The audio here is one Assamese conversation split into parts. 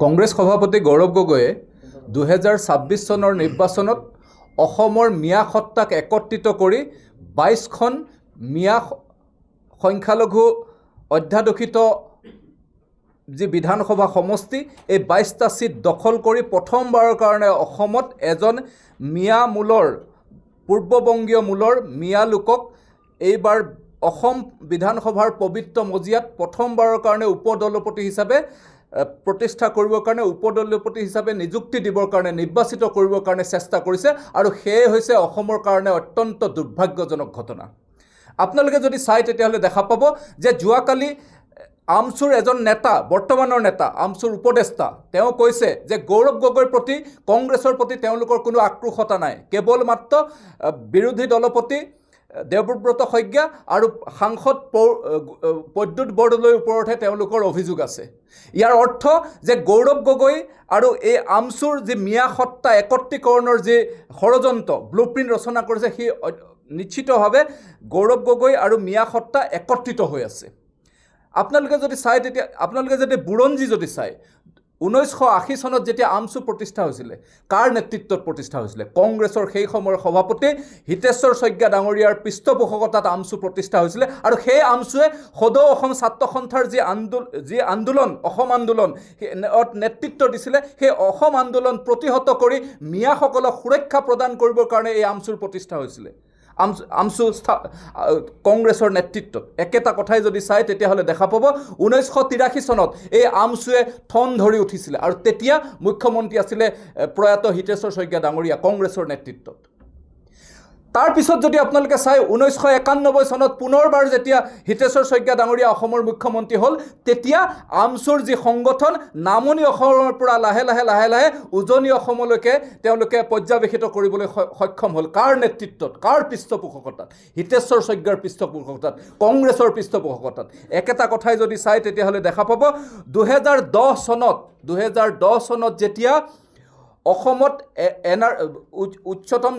কংগ্ৰেছ সভাপতি গৌৰৱ গগৈয়ে 2026 চনৰ নিৰ্বাচনত অসমৰ মিয়া সত্তাক একত্ৰিত কৰি 22খন মিয়া সংখ্যালঘু অধ্যাদেশিত যি বিধানসভা সমষ্টি এই 22টা সিট দখল কৰি প্ৰথমবাৰৰ কাৰণে অসমত এজন মিয়া মূলৰ পূৰ্ববংগীয় মূলৰ মিয়া লোকক এইবাৰ অসম বিধানসভাৰ পবিত্ৰ মজিয়াত প্ৰথমবাৰৰ কাৰণে উপদলপতি হিচাপে প্ৰতিষ্ঠা কৰিবৰ কাৰণে উপদলপতি হিচাপে নিযুক্তি দিবৰ কাৰণে নিৰ্বাচিত কৰিবৰ কাৰণে চেষ্টা কৰিছে আৰু সেয়ে হৈছে অসমৰ কাৰণে অত্যন্ত দুৰ্ভাগ্যজনক ঘটনা। আপোনালোকে যদি চাই তেতিয়াহ'লে দেখা পাব যে যোৱাকালি আমচুৰ এজন নেতা বৰ্তমানৰ নেতা আমচুৰ উপদেষ্টা তেওঁ কৈছে যে গৌৰৱ গগৈৰ প্ৰতি কংগ্ৰেছৰ প্ৰতি তেওঁলোকৰ কোনো আক্ৰোশতা নাই, কেৱল মাত্ৰ বিৰোধী দলপতি দেৱব্ৰত শইকীয়া আৰু সাংসদ প্ৰদ্যুৎ বৰদলৈৰ ওপৰতহে তেওঁলোকৰ অভিযোগ আছে। ইয়াৰ অৰ্থ যে গৌৰৱ গগৈ আৰু এই আমচুৰ যি মিয়া সত্তা একত্ৰীকৰণৰ যি ষড়যন্ত্ৰ ব্লুপ্ৰিণ্ট ৰচনা কৰিছে সি নিশ্চিতভাৱে গৌৰৱ গগৈ আৰু মিয়া সত্তা একত্ৰিত হৈ আছে। আপোনালোকে যদি চাই তেতিয়া আপোনালোকে যদি বুৰঞ্জী যদি চাই 1980 চনত যেতিয়া আমচু প্ৰতিষ্ঠা হৈছিলে কাৰ নেতৃত্বত প্ৰতিষ্ঠা হৈছিলে? কংগ্ৰেছৰ সেই সময়ৰ সভাপতি হিতেশ্বৰ শইকীয়া ডাঙৰীয়াৰ পৃষ্ঠপোষকতাত আমচু প্ৰতিষ্ঠা হৈছিলে আৰু সেই আমচুৱে সদৌ অসম ছাত্ৰ সন্থাৰ যি আন্দোলন অসম আন্দোলন নেতৃত্ব দিছিলে সেই অসম আন্দোলন প্ৰতিহত কৰি মিয়াসকলক সুৰক্ষা প্ৰদান কৰিবৰ কাৰণে এই আমচুৰ প্ৰতিষ্ঠা হৈছিলে। আমচু কংগ্ৰেছৰ নেতৃত্বত একেটা কথাই যদি চাই তেতিয়াহ'লে দেখা পাব 1983 চনত এই আমচুৱে ঠন ধৰি উঠিছিলে আৰু তেতিয়া মুখ্যমন্ত্ৰী আছিলে প্ৰয়াত হিতেশ্বৰ শইকীয়া ডাঙৰীয়া কংগ্ৰেছৰ নেতৃত্বত। তাৰপিছত যদি আপোনালোকে চাই 1991 চনত পুনৰবাৰ যেতিয়া হিতেশ্বৰ শইকীয়া ডাঙৰীয়া অসমৰ মুখ্যমন্ত্ৰী হ'ল তেতিয়া আমচুৰ যি সংগঠন নামনি অসমৰ পৰা লাহে লাহে উজনি অসমলৈকে তেওঁলোকে পৰ্যবেক্ষিত কৰিবলৈ সক্ষম হ'ল। কাৰ নেতৃত্বত, কাৰ পৃষ্ঠপোষকতাত? হিতেশ্বৰ শইকীয়াৰ পৃষ্ঠপোষকতাত, কংগ্ৰেছৰ পৃষ্ঠপোষকতাত। একেটা কথাই যদি চাই তেতিয়াহ'লে দেখা পাব 2010 চনত যেতিয়া অসমত উচ্চতম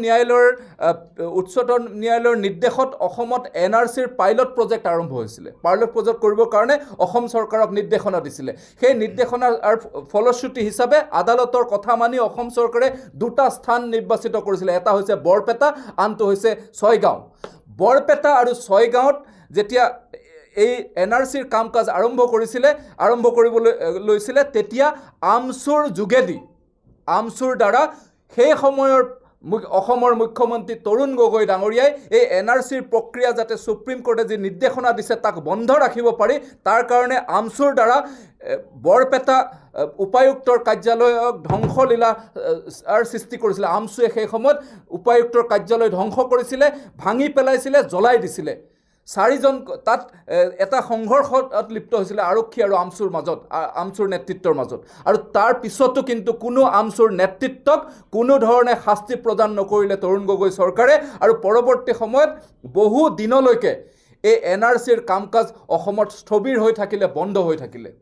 ন্যায়ালয়ৰ নিৰ্দেশত অসমত NRCৰ পাইলট প্ৰজেক্ট আৰম্ভ হৈছিলে। পাইলট প্ৰজেক্ট কৰিবৰ কাৰণে অসম চৰকাৰক নিৰ্দেশনা দিছিলে। সেই নিৰ্দেশনাৰ ফলশ্ৰুতি হিচাপে আদালতৰ কথা মানি অসম চৰকাৰে দুটা স্থান নিৰ্বাচিত কৰিছিলে। এটা হৈছে বৰপেটা, আনটো হৈছে ছয়গাঁও। বৰপেটা আৰু ছয়গাঁৱত যেতিয়া এই NRCৰ কাম কাজ আৰম্ভ কৰিবলৈ লৈছিলে তেতিয়া আমচুৰ দ্বাৰা সেই সময়ৰ অসমৰ মুখ্যমন্ত্ৰী তৰুণ গগৈ ডাঙৰীয়াই এই NRCৰ প্ৰক্ৰিয়া যাতে সুপ্ৰিম কোৰ্টে যি নিৰ্দেশনা দিছে তাক বন্ধ ৰাখিব পাৰি তাৰ কাৰণে আমচুৰ দ্বাৰা বৰপেটা উপায়ুক্তৰ কাৰ্যালয়ক ধ্বংসলীলাৰ সৃষ্টি কৰিছিলে। আমচুৱে সেই সময়ত উপায়ুক্তৰ কাৰ্যালয় ধ্বংস কৰিছিলে, ভাঙি পেলাইছিলে, জ্বলাই দিছিলে। 4জন তাত এটা সংঘৰ্ষত লিপ্ত হৈছিলে আৰক্ষী আৰু আমচুৰ নেতৃত্বৰ মাজত। আৰু তাৰ পিছতো কিন্তু কোনো আমচুৰ নেতৃত্বক কোনো ধৰণে শাস্তি প্ৰদান নকৰিলে তৰুণ গগৈ চৰকাৰে আৰু পৰৱৰ্তী সময়ত বহু দিনলৈকে এই NRCৰ কাম কাজ অসমত স্থবিৰ হৈ থাকিলে, বন্ধ হৈ থাকিলে।